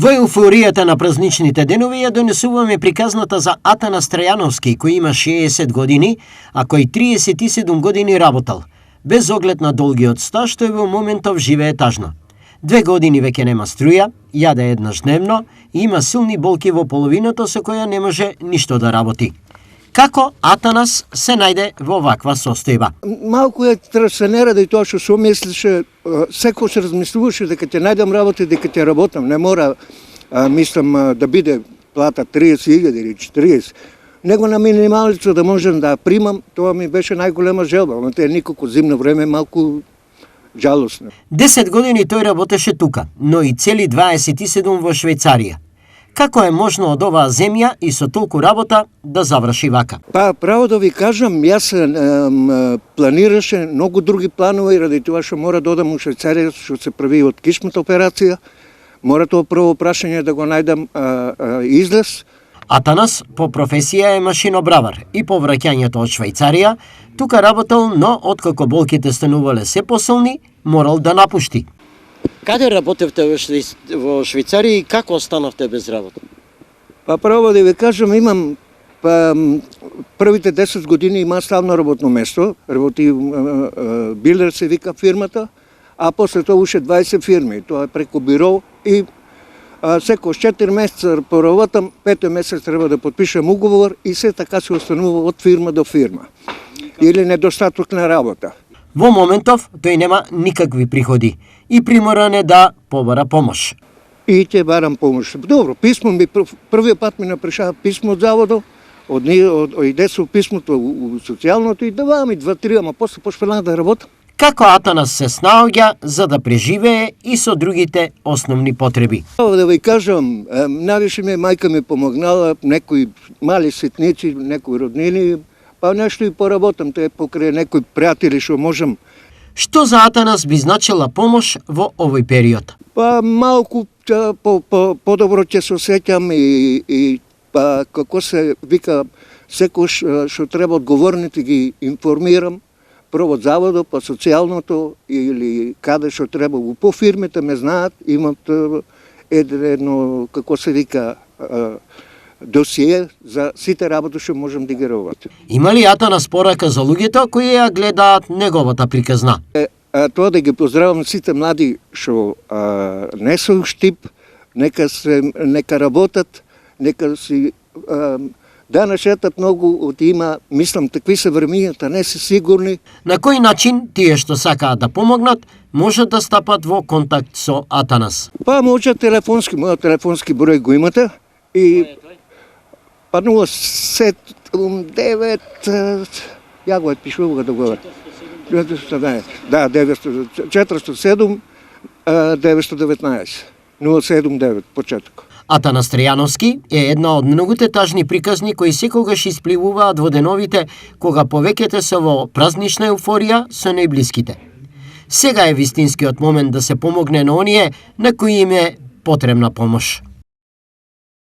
Во еуфоријата на празничните денови ја донесуваме приказната за Атанас Трајановски, кој има 60 години, а кој 37 години работел. Без оглед на долгиот стаж, тој во моментов живее тажно. 2 години веќе нема струја, јаде еднаш дневно и има силни болки во половината со која не може ништо да работи. Како Атанас се најде во ваква состојба? Малку е трасенера да и тоа што се мислеше, секој се размислуваше дека ќе најдам работа, дека ќе работам. Не мора, мислам, да биде плата 30.000 или 40. Него на минималица да можам да примам, тоа ми беше најголема желба. Но те никако зимно време малку жалосно. 10 години тој работеше тука, но и цели 27 во Швајцарија. Како е можно од оваа земја и со толку работа да заврши вака? Па, право да ви кажам, јас планираше многу други планови, ради тоа што мора да одам у Швајцарија, што се прави од кишната операција. Мора тоа прво прашање да го најдам излез. Атанас по професија е машинобравар и по враќањето од Швајцарија, тука работел, но откако болките станувале се посилни, морал да напушти. Каде работевте во Швајцарија и како останавте без работа? Па право да ви кажам, имам првите 10 години има ставно работно место, работи Билер се вика фирмата, а после тоа уште 20 фирми, тоа е преку биро и секој 4 месеца поработам, 5 месец треба да подпишам уговор и се така се останува од фирма до фирма. Или недостаток на работа. Во моментов тој нема никакви приходи и приморан е да побара помош. И ќе барам помош. Добро, писмо ми првиот пат ми напишаа писмо од заводот, иде со писмото у социјалното и даваа ми 2-3, ама после почнав да работам. Како Атанас се снаоѓа за да преживее и со другите основни потреби? Да ви кажам, навише ми мајка ми помогнала, некои мали ситници, некои роднини, па нешто и поработам, тоа е покрај некои пријатели што можам. Што за Атанас би значила помош во овој период? Па малку подобро ќе се осеќам и па како се вика, секој што треба одговорните ги информирам, прво од заводот, па социјалното или каде што треба, по фирмите ме знаат, имат едно, како се вика, досие за сите работи што можам да ги работам. Има ли Атанас порака за луѓето кои ја гледаат неговата приказна? Тоа да ги поздравам сите млади што не се уштип, нека работат, нека си да нашетат многу од има, мислам, такви се времињата, не се сигурни. На кој начин тие што сакаат да помогнат, можат да стапат во контакт со Атанас? Па може телефонски, мојот телефонски број го имате и па 079 ја го отпишував да го. Да, 407 919 079 почеток. Атанас Трајановски е една од многуте тажни приказни кои секогаш испливуваат во деновите кога повеќето се во празнична еуфорија со најблиските. Сега е вистинскиот момент да се помогне на оние на кои им е потребна помош.